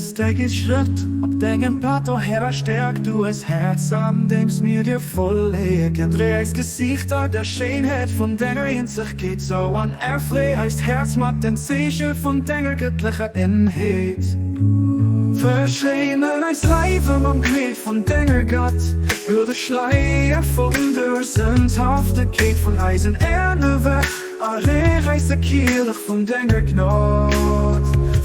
steig ich Schritt und denken Pato her stärkt du es Herz an, dem's mir dir voll legt. Dreh's Gesicht an der Schönheit von deiner Hinsicht geht so an Erfrei heißt Herz macht den Zeichen von deiner göttlicher Inheit. Verschreinen als Leibe am Kleid von deiner Gott, würde Schleier von der Sündhaftigkeit von Eisen Erde weg. Alle reise Kirch von deiner Gnade.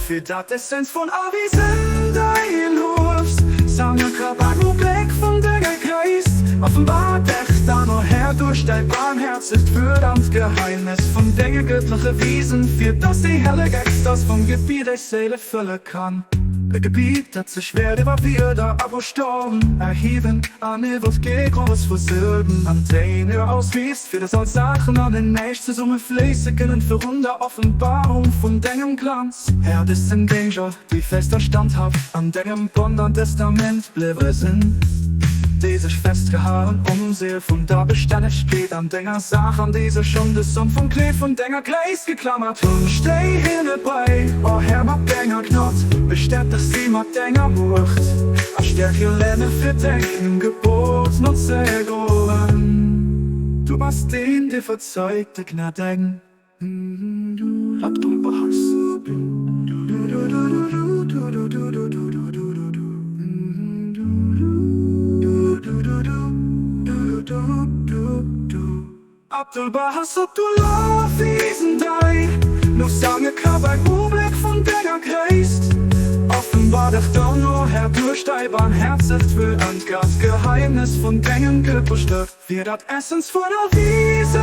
Für dat Essenz von Avisen dein Hofs, Sange Körper nur Blick von deiner Geist. Offenbart echt an nur her durch dein Barmherz ist für das Geheimnis von deiner göttlichen Wesen. Für das die helle Geist das vom Gebiet der Seele füllen kann. Ein Gebiet, das sich schwer immer wieder aber storben erheben, an etwas Großes versilben, an Täne auswiest, für das als Sachen an den nächsten Summe fließen können, für runde Offenbarung von deinem Glanz. Herr, das sind Danger, die fester standhaft an deinem Bund und Testament bleiben sind. Die sich festgehalten, Seele von da beständig steht an deiner Sache, an diese schon des Sonn vom Kleid von deiner Gleis geklammert. Und steh hinne bei, oh Herr, mag deiner Knot, bestimmt, dass sie mag deiner Macht. A stärke Lerne für dein Gebot, und Segeln. Du machst den, der verzeugte Gnaden. Hab du Behass. Abdul Bahas, Abdullah, Wiesen dei, noch sange Körper, Blick von deiner Geist. Offenbar dich doch nur Herr durch dein Herz ist für ein Gast Geheimnis von deinem Körperstück. Wir dat Essens von der Wiesen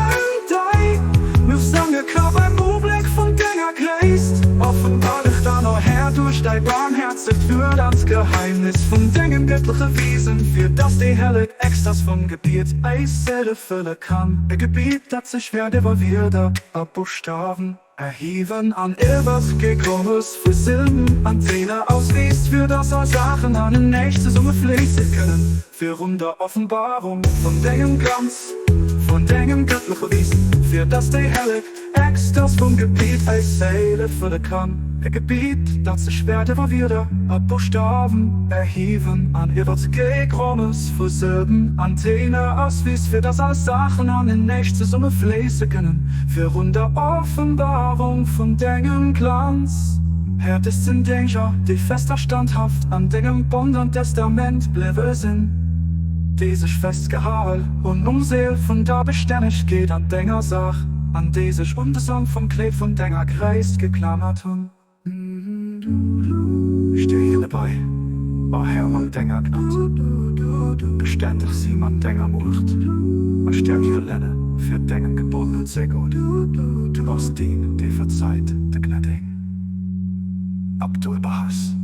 dei, noch sange Körper, Blick von deiner Geist. Offenbar dich doch nur Herr durch dein Herz ist für das Geheimnis von deinem göttlichen Wesen. Für das die helle Extras vom Gebiet Eisseele füllen kann. Ein Gebiet, das sich schwer wieder ab Buchstaben erheben an etwas Gekommenes für Silben, Antenne ausliest, für das all Sachen an den nächsten Summe fließen können. Für runde Offenbarung von deinem Glanz, von deinem göttlichen Wesen, für das die helle Extras vom Gebiet Eisseele füllen kann. Ein Gebiet, das sich schwer wieder ab Buchstaben erheben an etwas Gekommenes für Silben, Antenne auswies, für das all Sachen an den nächsten Summe fließen können. Für runde Offenbarung von deinem Glanz. Herr, das sind Danger, die fester standhaft an deinem Bund und Testament bleiben sind. Die sich festgehalten und Seele von da beständig geht an deiner Sach, an die sich Song vom Kleid von deiner Geist geklammert haben. Steh hier dabei, oh Herr, man denger Gnad, beständig sie man denger Macht, man stärkt ihr Lenne für deinen gebotenen Segod, du brauchst den, der verzeiht, der Gnading. Abdul Bahas.